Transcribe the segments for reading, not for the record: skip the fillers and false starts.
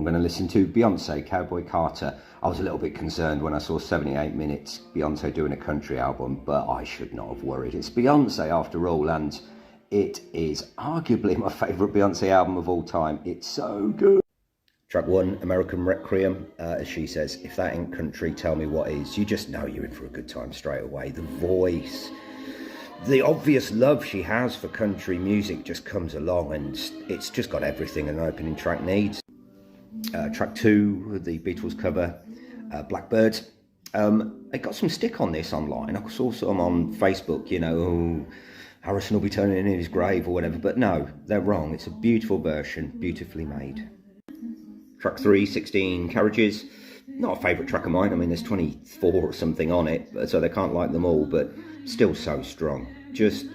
I'm going to listen to Beyonce, Cowboy Carter. I was a little bit concerned when I saw 78 minutes Beyonce doing a country album, but I should not have worried. It's Beyonce after all, and it is arguably my favourite Beyonce album of all time. It's so good. Track 1, American Requiem, as she says, if that ain't country, tell me what is. You just know you're in for a good time straight away. The voice, the obvious love she has for country music just comes along, and it's just got everything an opening track needs. Track 2, the Beatles cover, Blackbird. I got some stick on this online. I saw some on Facebook, you know, oh, Harrison will be turning in his grave or whatever, but no, they're wrong. It's a beautiful version, beautifully made. Track 3, 16 Carriages. Not a favourite track of mine. I mean, there's 24 or something on it, so they can't like them all, but still so strong.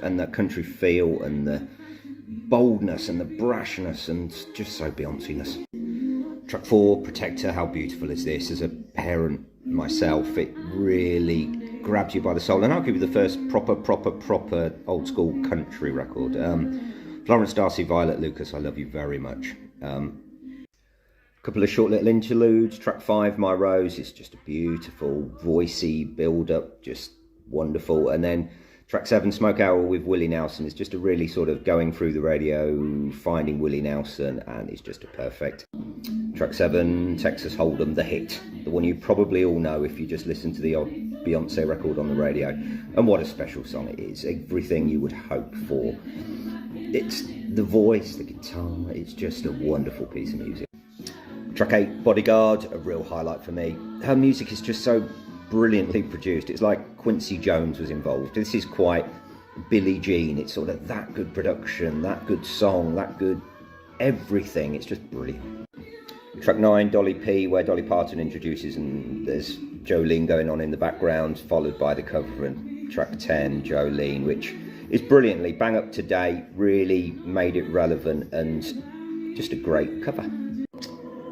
And that country feel and the boldness and the brashness and just so Beyonce-ness. Track 4, Protector. How beautiful is this? As a parent myself, it really grabs you by the soul. And I'll give you the first proper old school country record. Florence Darcy, Violet Lucas, I love you very much. Couple of short little interludes. Track 5, My Rose, is just a beautiful, voicey build-up, just wonderful. And then track 7, Smoke Owl with Willie Nelson, is just a really sort of going through the radio, finding Willie Nelson, and it's just a perfect. Track 7, Texas Hold'em, the hit, the one you probably all know if you just listen to the old Beyonce record on the radio. And what a special song it is, everything you would hope for. It's the voice, the guitar, it's just a wonderful piece of music. Track 8, Bodyguard, a real highlight for me. Her music is just so brilliantly produced. It's like Quincy Jones was involved. This is quite Billie Jean. It's sort of that good production, that good song, that good everything. It's just brilliant. Track 9, Dolly P, where Dolly Parton introduces, and there's Jolene going on in the background, followed by the cover. And track 10, Jolene, which is brilliantly bang up to date, really made it relevant, and just a great cover.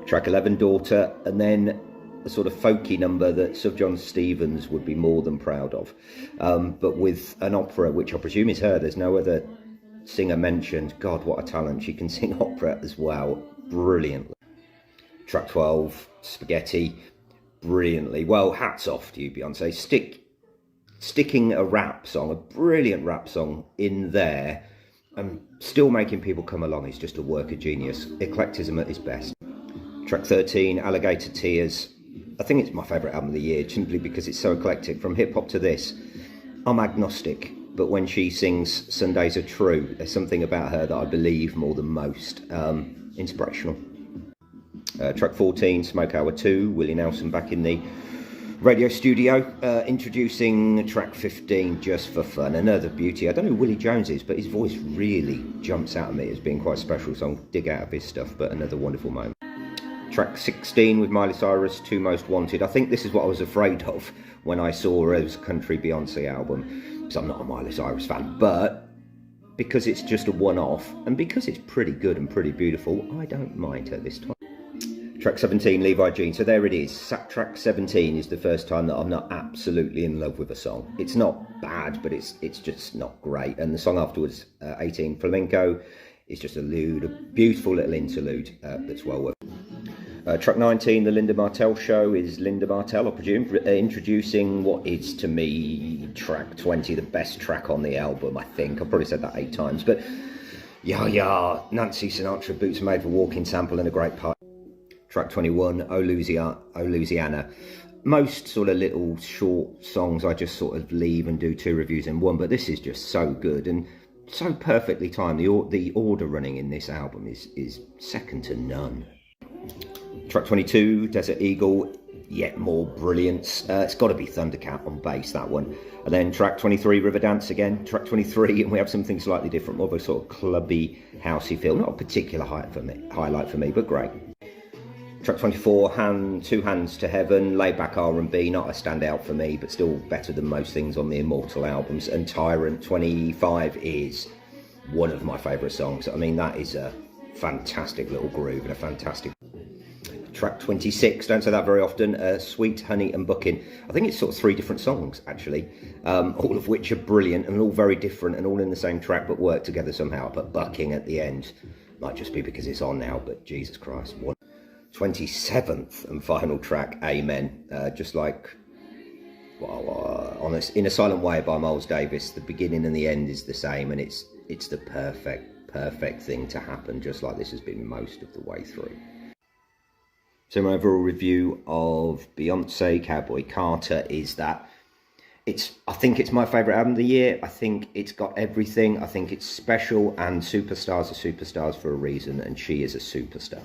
Track 11, Daughter, and then a sort of folky number that Sir John Stevens would be more than proud of, but with an opera, which I presume is her. There's no other singer mentioned. God, what a talent. She can sing opera as well, brilliantly. Track 12, Spaghetti, brilliantly. Well, hats off to you, Beyonce. Sticking a rap song, a brilliant rap song in there, and still making people come along is just a work of genius. Eclecticism at its best. Track 13, Alligator Tears. I think it's my favourite album of the year, simply because it's so eclectic. From hip-hop to this, I'm agnostic, but when she sings Sundays Are True, there's something about her that I believe more than most. Inspirational. Track 14, Smoke Hour 2, Willie Nelson back in the radio studio, introducing track 15, Just for Fun. Another beauty. I don't know who Willie Jones is, but his voice really jumps out at me as being quite special, so I'll dig out of his stuff, but another wonderful moment. Track 16 with Miley Cyrus, Two Most Wanted. I think this is what I was afraid of when I saw her as a country Beyonce album, because I'm not a Miley Cyrus fan, but because it's just a one-off, and because it's pretty good and pretty beautiful, I don't mind her this time. Track 17, Levi Jean. So there it is. Track 17 is the first time that I'm not absolutely in love with a song. It's not bad, but it's just not great. And the song afterwards, 18, Flamenco, is just a beautiful little interlude that's well worth. Track 19, The Linda Martell Show, is Linda Martell, I presume, introducing what is, to me, track 20, the best track on the album, I think. I've probably said that 8 times, but yeah, Nancy Sinatra, Boots Made for Walking sample and a great part. Track 21, Oh Louisiana. Most sort of little short songs I just sort of leave and do 2 reviews in one, but this is just so good and so perfectly timed. The order running in this album is second to none. Track 22, Desert Eagle, yet more brilliance. It's got to be Thundercat on bass, that one. And then track 23, Riverdance again. Track 23, and we have something slightly different, more of a sort of clubby, housey feel. Not a particular highlight for me, but great. Track 24, Two Hands to Heaven, laid back R&B, not a standout for me, but still better than most things on the Immortal albums. And Tyrant 25 is one of my favourite songs. I mean, that is a fantastic little groove and a fantastic... Track 26, don't say that very often, Sweet Honey and Bucking. I think it's sort of 3 different songs, actually, all of which are brilliant and all very different and all in the same track, but work together somehow. But Bucking at the end might just be because it's on now, but Jesus Christ, what? 27th and final track, Amen. Just like, In a Silent Way by Miles Davis, the beginning and the end is the same, and it's the perfect thing to happen, just like this has been most of the way through. So my overall review of Beyonce Cowboy Carter is that I think it's my favourite album of the year. I think it's got everything. I think it's special, and superstars are superstars for a reason, and she is a superstar.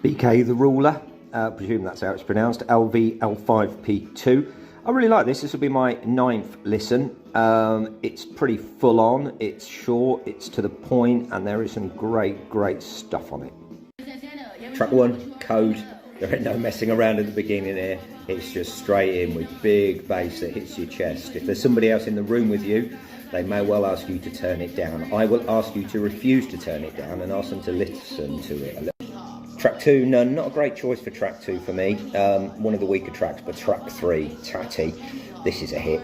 BKtherula, presume that's how it's pronounced, LVL5 P2. I really like this. This will be my 9th listen. It's pretty full on, it's short, it's to the point, and there is some great stuff on it. Track 1, Code. There ain't no messing around at the beginning here. It's just straight in with big bass that hits your chest. If there's somebody else in the room with you, they may well ask you to turn it down. I will ask you to refuse to turn it down and ask them to listen to it a little. Track 2, none. Not a great choice for track 2 for me. One of the weaker tracks, but track 3, Tatty. This is a hit.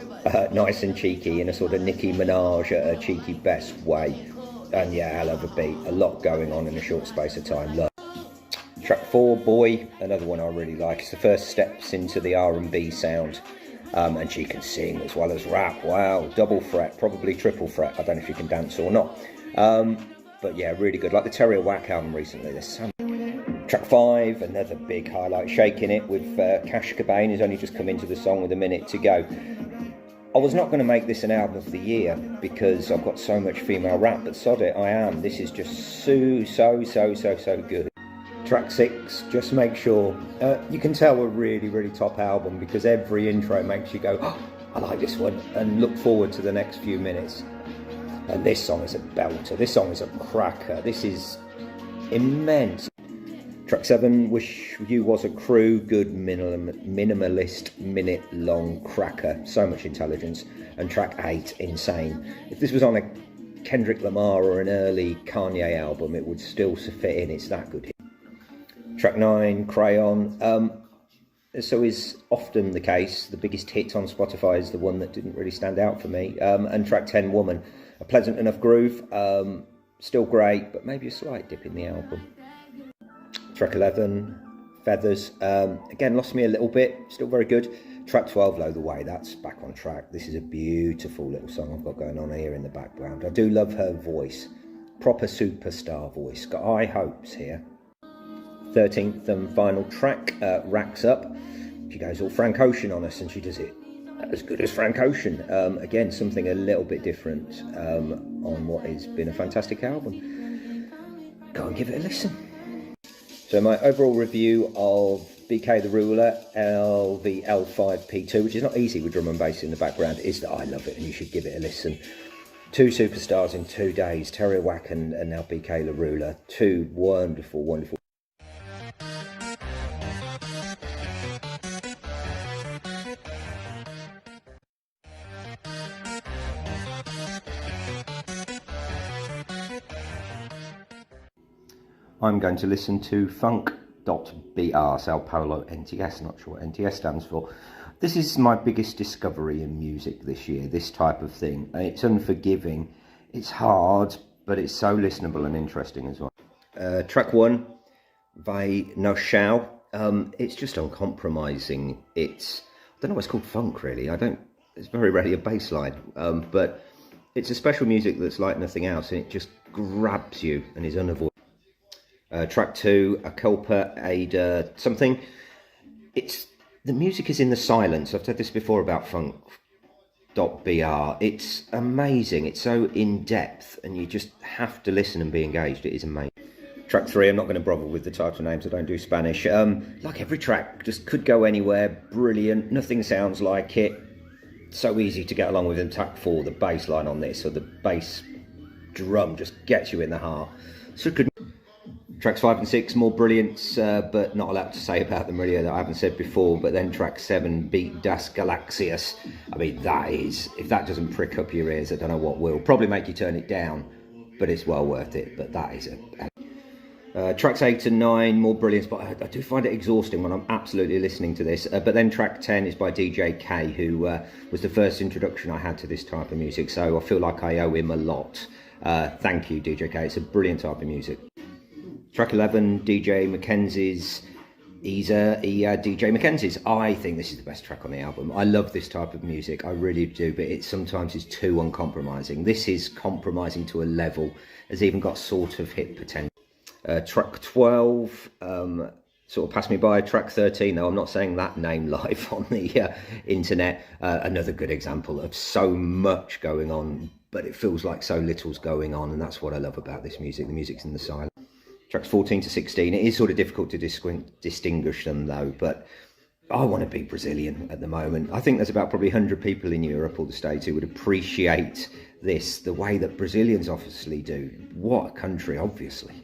Nice and cheeky in a sort of Nicki Minaj at her cheeky best way. And yeah, hell of a beat. A lot going on in a short space of time. Love. Track 4, Boy. Another one I really like. It's the first steps into the R&B sound. And she can sing as well as rap. Wow, double fret, probably triple fret. I don't know if you can dance or not. But yeah, really good. Like the Tierra album recently. There's some. Track 5, another big highlight, Shaking It with Cash Cobain, who's only just come into the song with a minute to go. I was not going to make this an album of the year because I've got so much female rap, but sod it, I am. This is just so good. Track 6, Just Make Sure. You can tell a really top album because every intro makes you go, oh, I like this one, and look forward to the next few minutes. And this song is a belter, this song is a cracker, this is immense. Track 7, Wish You Was a Crew, good minimalist, minute-long cracker, so much intelligence. And track 8, Insane. If this was on a Kendrick Lamar or an early Kanye album, it would still fit in, it's that good. Track 9, Crayon. So is often the case, the biggest hit on Spotify is the one that didn't really stand out for me. And track 10, Woman. A pleasant enough groove, still great, but maybe a slight dip in the album. Track 11, Feathers, again lost me a little bit, still very good. Track 12, Low the Way, that's back on track. This is a beautiful little song I've got going on here in the background. I do love her voice, proper superstar voice, got high hopes here. 13th and final track, Racks Up. She goes all Frank Ocean on us and she does it as good as Frank Ocean. Again, something a little bit different on what has been a fantastic album. Go and give it a listen. So my overall review of BKtherula LVL5 P2, which is not easy with drum and bass in the background, is that I love it and you should give it a listen. 2 superstars in 2 days, Tierra and now BKtherula. 2 wonderful. I'm going to listen to funk.BR, Sao Paulo NTS, not sure what NTS stands for. This is my biggest discovery in music this year, this type of thing. It's unforgiving, it's hard, but it's so listenable and interesting as well. Track 1, Vai No Shao. It's just uncompromising. I don't know what's called funk really. It's very rarely a bass line, but it's a special music that's like nothing else, and it just grabs you and is unavoidable. Track 2, A Culpa Ada something. The music is in the silence. I've said this before about funk.BR. It's amazing. It's so in depth, and you just have to listen and be engaged. It is amazing. Track 3, I'm not going to bother with the title names. I don't do Spanish. Like every track, just could go anywhere. Brilliant. Nothing sounds like it. So easy to get along with. And track 4, the bass line on this, or the bass drum just gets you in the heart. So good. Tracks 5 and 6, more brilliance, but not a lot to say about them really that I haven't said before. But then track 7, Beat Das Galaxias. I mean, that is, if that doesn't prick up your ears, I don't know what will. Probably make you turn it down, but it's well worth it. But that is Tracks 8 and 9, more brilliance, but I do find it exhausting when I'm absolutely listening to this. But then track 10 is by DJ K, who was the first introduction I had to this type of music, so I feel like I owe him a lot. Thank you, DJ K, it's a brilliant type of music. Track 11, DJ Mackenzie's DJ Mackenzie's. I think this is the best track on the album. I love this type of music, I really do, but it sometimes is too uncompromising. This is compromising to a level, has even got sort of hit potential. Track 12, sort of passed me by. Track 13, though I'm not saying that name live on the internet. Another good example of so much going on, but it feels like so little's going on, and that's what I love about this music. The music's in the silence. Tracks 14 to 16, it is sort of difficult to distinguish them though, but I want to be Brazilian at the moment. I think there's about probably 100 people in Europe or the States who would appreciate this the way that Brazilians obviously do. What a country, obviously.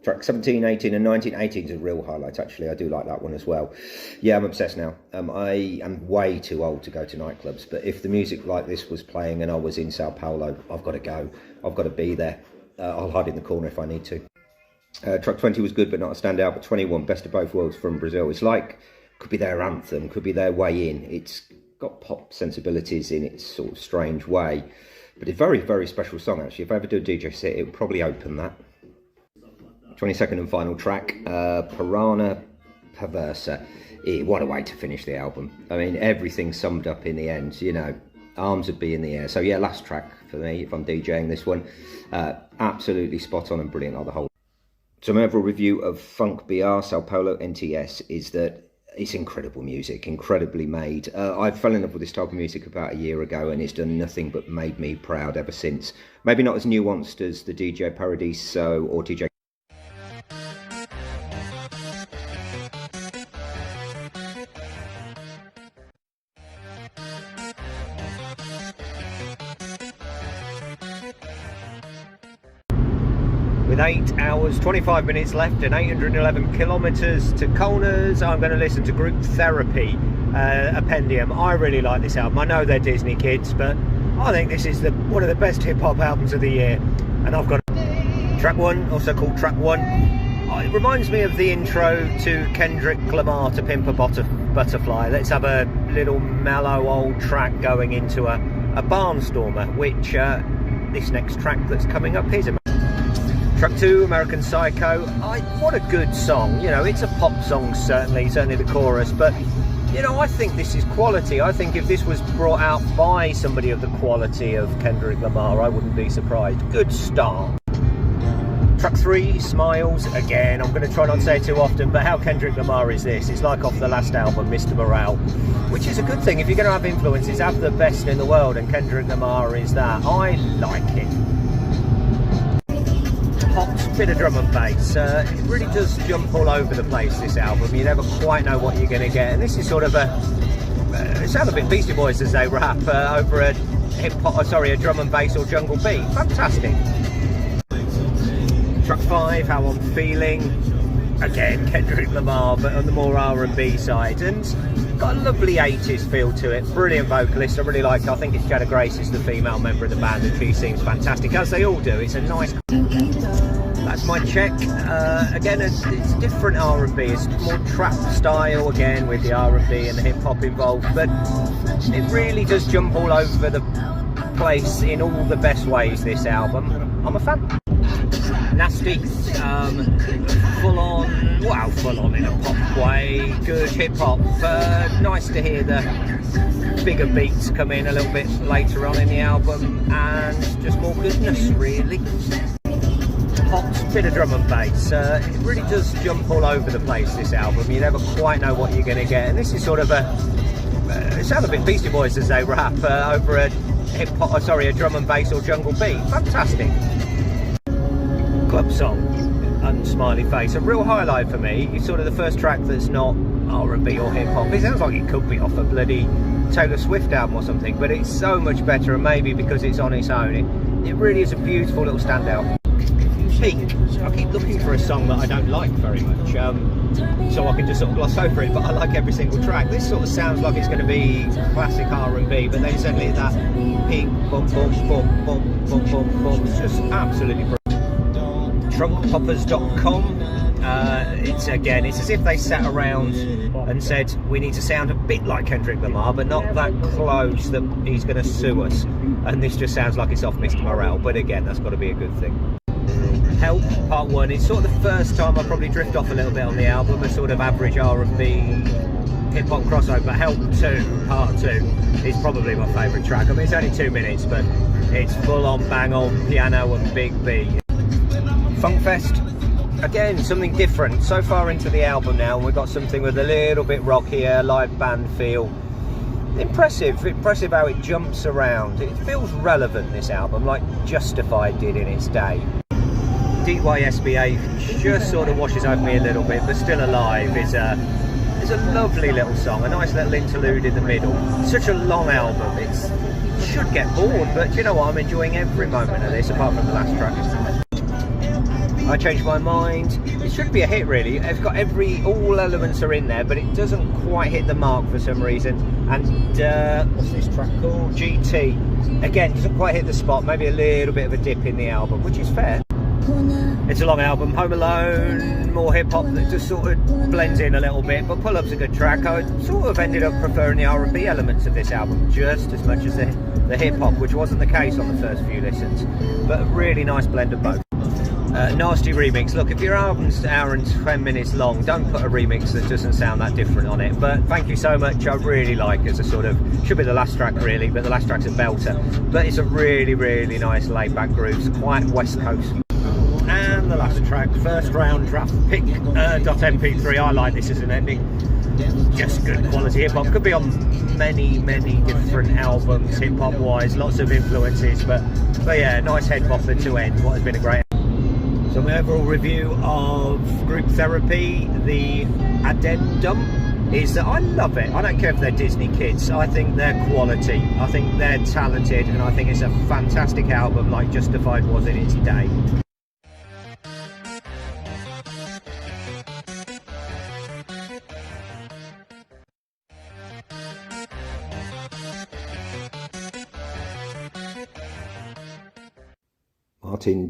Track 17, 18 and 19. 18 is a real highlight, actually. I do like that one as well. Yeah, I'm obsessed now. I am way too old to go to nightclubs, but if the music like this was playing and I was in Sao Paulo, I've got to go. I've got to be there. I'll hide in the corner if I need to. Track 20 was good, but not a standout. But 21, best of both worlds from Brazil. It's like, could be their anthem, could be their way in. It's got pop sensibilities in its sort of strange way. But it's a very, very special song, actually. If I ever do a DJ set, it would probably open that. 22nd and final track, Piranha Perversa. What a way to finish the album. I mean, everything summed up in the end, you know, arms would be in the air. So yeah, last track for me, if I'm DJing this one. Absolutely spot on and brilliant on the whole. So my overall review of funk.BR Sao Paulo NTS is that it's incredible music, incredibly made. I fell in love with this type of music about a year ago, and it's done nothing but made me proud ever since. Maybe not as nuanced as the DJ Paradiso or DJ... With 8 hours, 25 minutes left and 811 kilometres to Kolners, I'm going to listen to GroupTherepy, ADDENDUM. I really like this album. I know they're Disney kids, but I think this is one of the best hip-hop albums of the year. And I've got track 1, also called track 1. It reminds me of the intro to Kendrick Lamar to Pimp a Butterfly. Let's have a little mellow old track going into a barnstormer, which this next track that's coming up is. Track 2, American Psycho. What a good song. You know, it's a pop song, certainly the chorus, but you know, I think this is quality. I think if this was brought out by somebody of the quality of Kendrick Lamar, I wouldn't be surprised. Good start. Track 3, Smiles. Again, I'm going to try not to say it too often, but how Kendrick Lamar is this? It's like off the last album, Mr. Morale, which is a good thing. If you're going to have influences, have the best in the world, and Kendrick Lamar is that. I like it. Hot bit of drum and bass. It really does jump all over the place, this album. You never quite know what you're going to get, and this is sort of it sounds a bit Beastie Boys as they rap over a a drum and bass or jungle beat. Fantastic. Track 5, How I'm Feeling. Again, Kendrick Lamar, but on the more R&B side, and got a lovely 80s feel to it. Brilliant vocalist, I really like her. I think it's Jada Grace is the female member of the band, and she sings fantastic, as they all do. It's a nice... That's my check. Again, it's different R&B. It's more trap style, again, with the R&B and the hip-hop involved, but it really does jump all over the place in all the best ways, this album. I'm a fan. Nasty, full on in a pop way, good hip hop. Nice to hear the bigger beats come in a little bit later on in the album, and just more goodness, really. Hot bit of drum and bass. It really does jump all over the place, this album. You never quite know what you're going to get, and this is sort of it sounds a bit Beastie Boys as they rap over a drum and bass or jungle beat. Fantastic. Club song, Unsmiley Face, a real highlight for me. It's sort of the first track that's not R&B or hip hop. It sounds like it could be off a bloody Taylor Swift album or something, but it's so much better, and maybe because it's on its own, it really is a beautiful little standout. Pink, I keep looking for a song that I don't like very much, so I can just sort of gloss over it, but I like every single track. This sort of sounds like it's going to be classic R&B, but then suddenly that Pink, bum bum bum bum bum bum bum, it's just absolutely brilliant. trunkpoppers.com. It's as if they sat around and said, we need to sound a bit like Kendrick Lamar, but not that close that he's going to sue us. And this just sounds like it's off Mr. Morale, but again, that's got to be a good thing. Help Part 1 is sort of the first time I probably drift off a little bit on the album, a sort of average R&B hip-hop crossover. Help 2 Part 2 is probably my favourite track. I mean, it's only 2 minutes, but it's full-on bang-on piano and big B. Funkfest, again, something different. So far into the album now, we've got something with a little bit rockier, live band feel. Impressive how it jumps around. It feels relevant, this album, like Justified did in its day. DYSBA just sort of washes over me a little bit, but Still Alive is a lovely little song, a nice little interlude in the middle. Such a long album, it should get bored, but you know what, I'm enjoying every moment of this, apart from the last track. I changed my mind. It should be a hit, really. It's got all elements are in there, but it doesn't quite hit the mark for some reason. And what's this track called? GT. Again, doesn't quite hit the spot. Maybe a little bit of a dip in the album, which is fair. It's a long album. Home Alone, more hip hop that just sort of blends in a little bit. But Pull Up's a good track. I sort of ended up preferring the R&B elements of this album just as much as the hip hop, which wasn't the case on the first few listens. But a really nice blend of both. Nasty remix. Look, if your album's an hour and 10 minutes long, don't put a remix that doesn't sound that different on it. But thank you so much. I really like it as a sort of, should be the last track really, but the last track's a belter. But it's a really, really nice laid back groove. It's quite West Coast. And the last track, first round draft pick .mp3. I like this as an ending. Just good quality hip hop. Could be on many different albums hip hop wise, lots of influences, but yeah, nice head bopper to end what has been a great. So my overall review of Group Therapy, the Addendum, is that I love it. I don't care if they're Disney kids. I think they're quality. I think they're talented, and I think it's a fantastic album like Justified was in its day.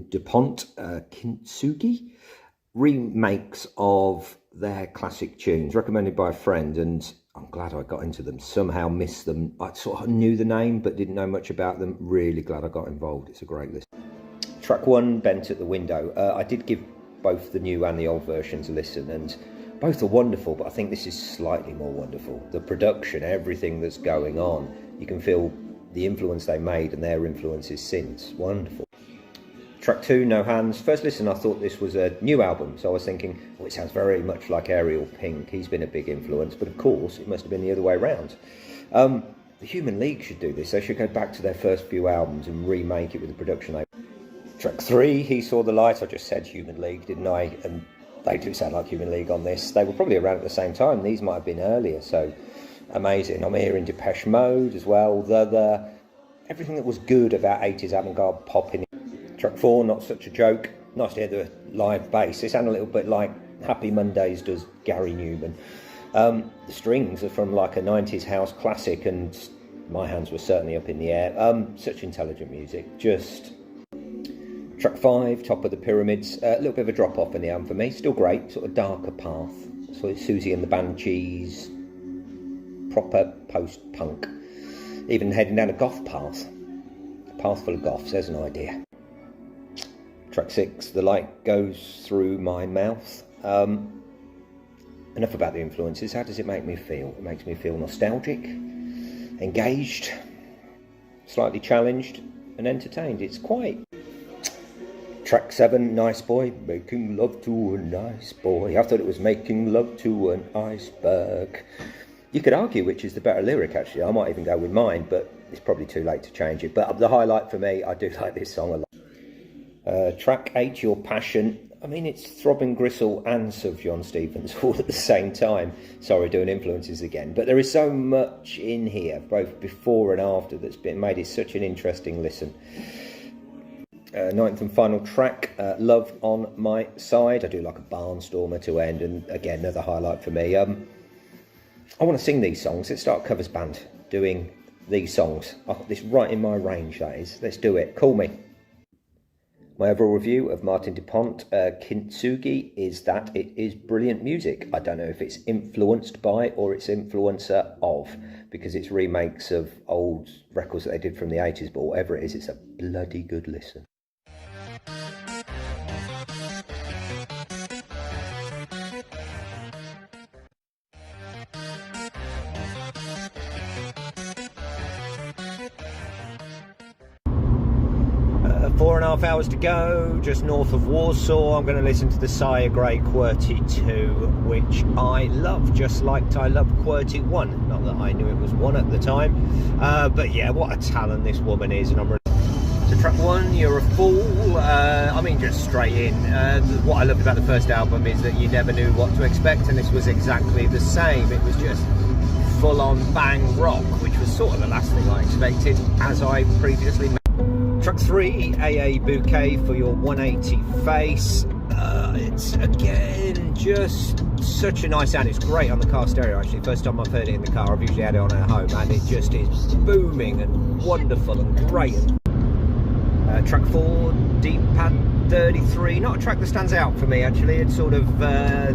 Dupont, Kintsugi, remakes of their classic tunes, recommended by a friend, and I'm glad I got into them. Somehow missed them. I sort of knew the name but didn't know much about them. Really glad I got involved. It's a great list. Track 1, Bent at the Window. I did give both the new and the old versions a listen, and both are wonderful, but I think this is slightly more wonderful. The production, everything that's going on, you can feel the influence they made and their influences since. Wonderful. Track 2, No Hands. First listen, I thought this was a new album, so I was thinking, oh, it sounds very much like Ariel Pink. He's been a big influence, but of course, it must have been the other way around. The Human League should do this. They should go back to their first few albums and remake it with the production. Track 3, He Saw the Light. I just said Human League, didn't I? And they do sound like Human League on this. They were probably around at the same time. These might have been earlier, so amazing. I'm hearing Depeche Mode as well. Everything that was good about 80s avant-garde pop in. Track 4, Not Such a Joke. Nice to hear the live bass. They sound a little bit like Happy Mondays does Gary Newman. The strings are from like a 90s house classic, and my hands were certainly up in the air. Such intelligent music. Just track 5, Top of the Pyramids. A little bit of a drop off in the album for me. Still great, sort of darker path. So it's Susie and the Banshees. Proper post-punk. Even heading down a goth path. A path full of goths, there's an idea. Track 6, The Light Goes Through My Mouth. Enough about the influences. How does it make me feel? It makes me feel nostalgic, engaged, slightly challenged, and entertained. It's quite... Track 7, Nice Boy. Making love to a nice boy. I thought it was making love to an iceberg. You could argue which is the better lyric, actually. I might even go with mine, but it's probably too late to change it. But the highlight for me, I do like this song a lot. Track 8, Your Passion. I mean, it's Throbbing Gristle and Sufjan Stevens all at the same time. Sorry, doing influences again. But there is so much in here, both before and after, that's been made it such an interesting listen. 9th and final track, Love on My Side. I do like a barnstormer to end, and again, another highlight for me. I want to sing these songs. Let's start a covers band doing these songs. I've got this right in my range, that is. Let's do it. Call me. My overall review of Martin Dupont Kintsugi is that it is brilliant music. I don't know if it's influenced by or it's influencer of, because it's remakes of old records that they did from the 80s, but whatever it is, it's a bloody good listen. Four and a half hours to go, just north of Warsaw. I'm going to listen to the Sire Grey QWERTY 2, which I love, just like I love QWERTY 1. Not that I knew it was 1 at the time, but yeah, what a talent this woman is. And I'm really... So track 1, You're a Fool. I mean, just straight in. What I loved about the first album is that you never knew what to expect, and this was exactly the same. It was just full-on bang rock, which was sort of the last thing I expected, as I previously mentioned. Track 3, AA Bouquet for Your 180 Face. It's again just such a nice sound. It's great on the car stereo actually. First time I've heard it in the car. I've usually had it on at home, and it just is booming and wonderful and great. Track 4, Deep Pad 33. Not a track that stands out for me actually. It's sort of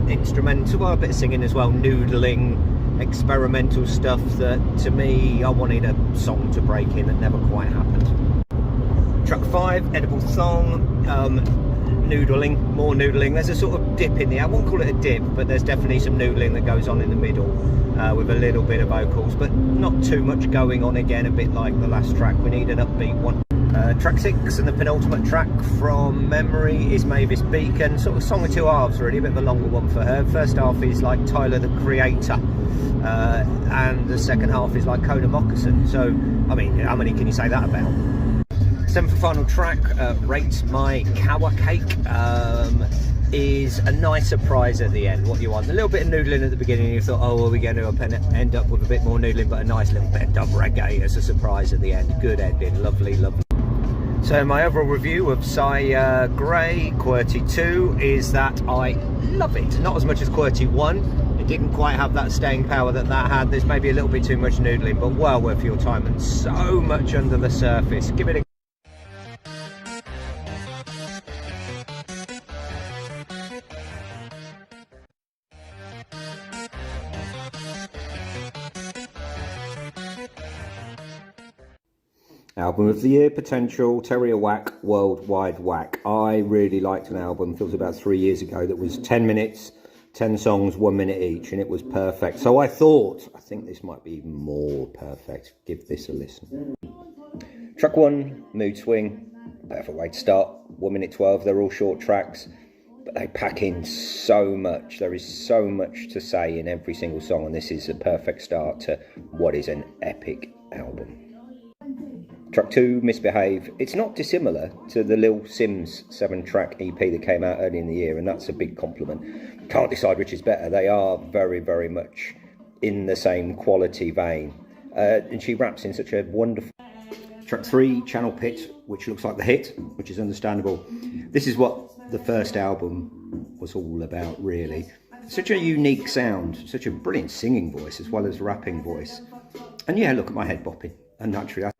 instrumental, well, a bit of singing as well, noodling, experimental stuff that to me I wanted a song to break in that never quite happened. Track 5, Edible Thong, noodling, more noodling. There's a sort of dip in the, I won't call it a dip, but there's definitely some noodling that goes on in the middle with a little bit of vocals, but not too much going on again, a bit like the last track. We need an upbeat one. Track 6 and the penultimate track from memory is Mavis Beacon, sort of song of two halves really, a bit of a longer one for her. First half is like Tyler the Creator, and the second half is like Coda Moccasin. So, I mean, how many can you say that about? 7th and final track, Rate My Kawa Cake, is a nice surprise at the end. What you want, a little bit of noodling at the beginning, you thought, oh, are we going to end up with a bit more noodling, but a nice little bit of dub reggae as a surprise at the end. Good ending, lovely, lovely. So my overall review of Sire Grey QWERTY 2 is that I love it. Not as much as QWERTY 1. It didn't quite have that staying power that had. There's maybe a little bit too much noodling, but well worth your time and so much under the surface. Give it a Album of the Year potential, Tierra Whack, Worldwide Whack. I really liked an album, it was about 3 years ago, that was 10 minutes, 10 songs, 1 minute each, and it was perfect. So I think this might be even more perfect. Give this a listen. Track 1, Mood Swing, bit of a way to start, 1 minute 12, they're all short tracks, but they pack in so much. There is so much to say in every single song, and this is a perfect start to what is an epic album. Track 2, Misbehave. It's not dissimilar to the Lil Sims 7-track EP that came out early in the year, and that's a big compliment. Can't decide which is better. They are very, very much in the same quality vein. And she raps in such a wonderful... Track 3, Channel Pit, which looks like the hit, which is understandable. This is what the first album was all about, really. Such a unique sound, such a brilliant singing voice as well as rapping voice. And yeah, look at my head bopping. And naturally,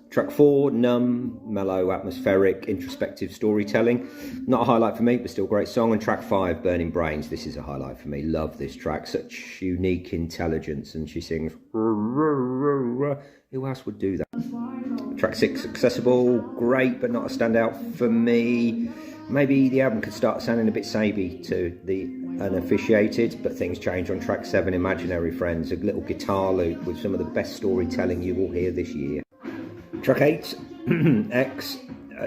Track 4, Numb, mellow, atmospheric, introspective storytelling. Not a highlight for me, but still a great song. And track 5, Burning Brains. This is a highlight for me. Love this track. Such unique intelligence. And she sings... Who else would do that? Track 6, Accessible. Great, but not a standout for me. Maybe the album could start sounding a bit samey to the uninitiated, but things change on track 7, Imaginary Friends. A little guitar loop with some of the best storytelling you will hear this year. Track 8, X,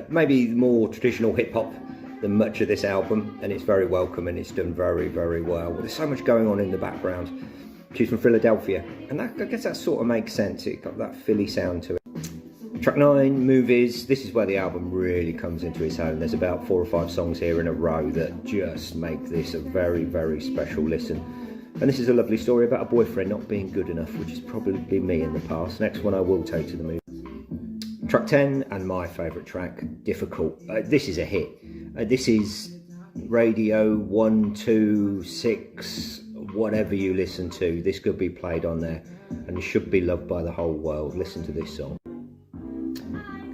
maybe more traditional hip-hop than much of this album, and it's very welcome and it's done very, very well. There's so much going on in the background. She's from Philadelphia, and I guess that sort of makes sense. It got that Philly sound to it. Track 9, Movies. This is where the album really comes into its own. There's about 4 or 5 songs here in a row that just make this a very, very special listen. And this is a lovely story about a boyfriend not being good enough, which has probably been me in the past. Next one I will take to the movie. Track 10, and my favourite track, Difficult. This is a hit. This is radio 1, 2, 6, whatever you listen to. This could be played on there and should be loved by the whole world. Listen to this song.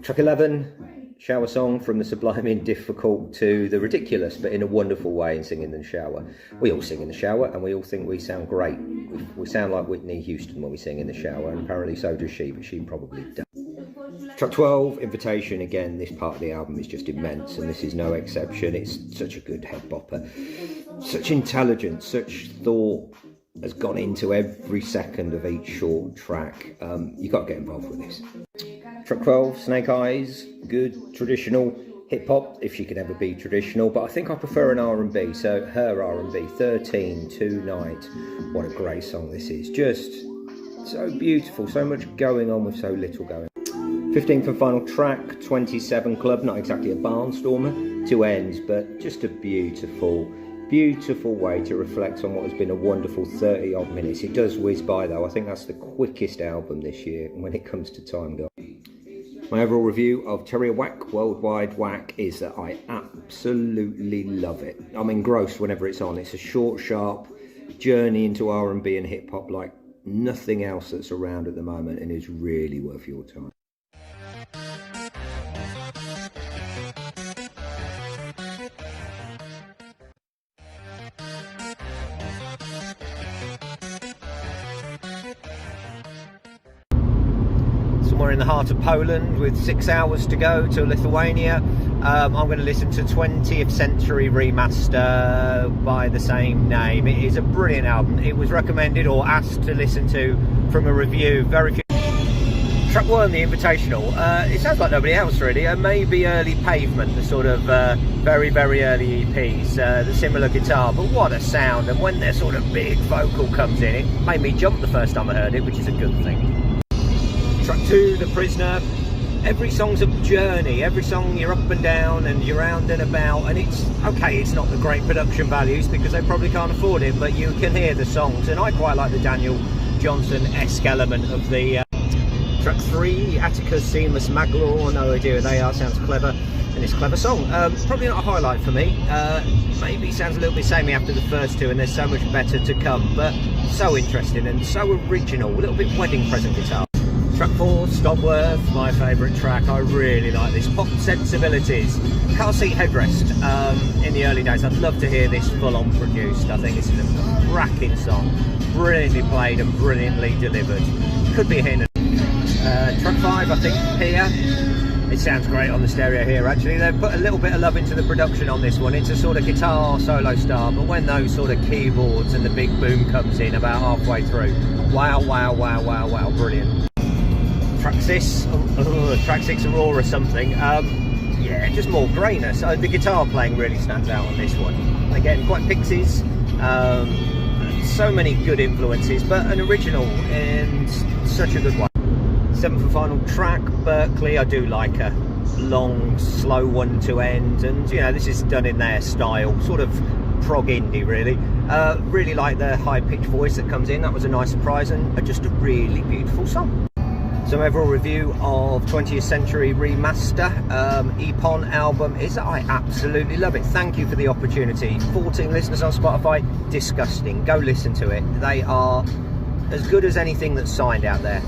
Track 11, shower song, from the sublime and difficult to the ridiculous, but in a wonderful way, in singing in the shower. We all sing in the shower, and we all think we sound great. We sound like Whitney Houston when we sing in the shower, and apparently so does she, but she probably does. Track 12, Invitation. Again, this part of the album is just immense, and this is no exception. It's such a good head bopper. Such intelligence, such thought has gone into every second of each short track. You've got to get involved with this. Track 12, Snake Eyes. Good traditional hip-hop, if she could ever be traditional, but I think I prefer an R&B, so her R&B. 13, Tonight. What a great song this is. Just so beautiful, so much going on with so little going on. 15th and final track, 27 Club. Not exactly a barnstormer, 2 ends, but just a beautiful way to reflect on what has been a wonderful 30 odd minutes. It does whiz by though. I think that's the quickest album this year when it comes to time, guys. My overall review of Tierra Whack, Worldwide Whack, is that I absolutely love it. I'm engrossed whenever it's on. It's a short, sharp journey into R&B and hip hop like nothing else that's around at the moment, and is really worth your time. Somewhere in the heart of Poland with 6 hours to go to Lithuania. I'm going to listen to 20th Century Remaster by the same name. It is a brilliant album. It was recommended or asked to listen to from a review. Very few. Track 1, the Invitational. It sounds like nobody else really. Maybe Early Pavement, the sort of very early EPs. The similar guitar, but what a sound. And when their sort of big vocal comes in, it made me jump the first time I heard it, which is a good thing. Track 2, The Prisoner. Every song's a journey. Every song you're up and down and you're round and about, and it's okay, it's not the great production values because they probably can't afford it, but you can hear the songs, and I quite like the Daniel Johnson-esque element of the Track 3, Atticus, Seamless Maglaw. No idea who they are. Sounds clever, and it's a clever song. Probably not a highlight for me. Maybe sounds a little bit samey after the first 2, and there's so much better to come, but so interesting and so original. A little bit wedding present guitar. Track 4, Stopworth, my favourite track. I really like this. Pop sensibilities. Car seat headrest. In the early days, I'd love to hear this full-on produced. I think this is a cracking song. Brilliantly played and brilliantly delivered. Could be a hint. Track 5, I think, Here. It sounds great on the stereo here, actually. They've put a little bit of love into the production on this one. It's a sort of guitar solo start, but when those sort of keyboards and the big boom comes in about halfway through, wow, brilliant. Track 6, Aurora something. Yeah, just more greyness. The guitar playing really stands out on this one. Again, quite Pixies. So many good influences, but an original and such a good one. 7th and final track, Berkeley. I do like a long, slow one to end, and you know, this is done in their style, sort of prog indie really. Really like the high-pitched voice that comes in. That was a nice surprise, and just a really beautiful song. So overall review of 20th Century Remaster. Epon album is I absolutely love it. Thank you for the opportunity. 14 listeners on Spotify. Disgusting. Go listen to it. They are as good as anything that's signed out there.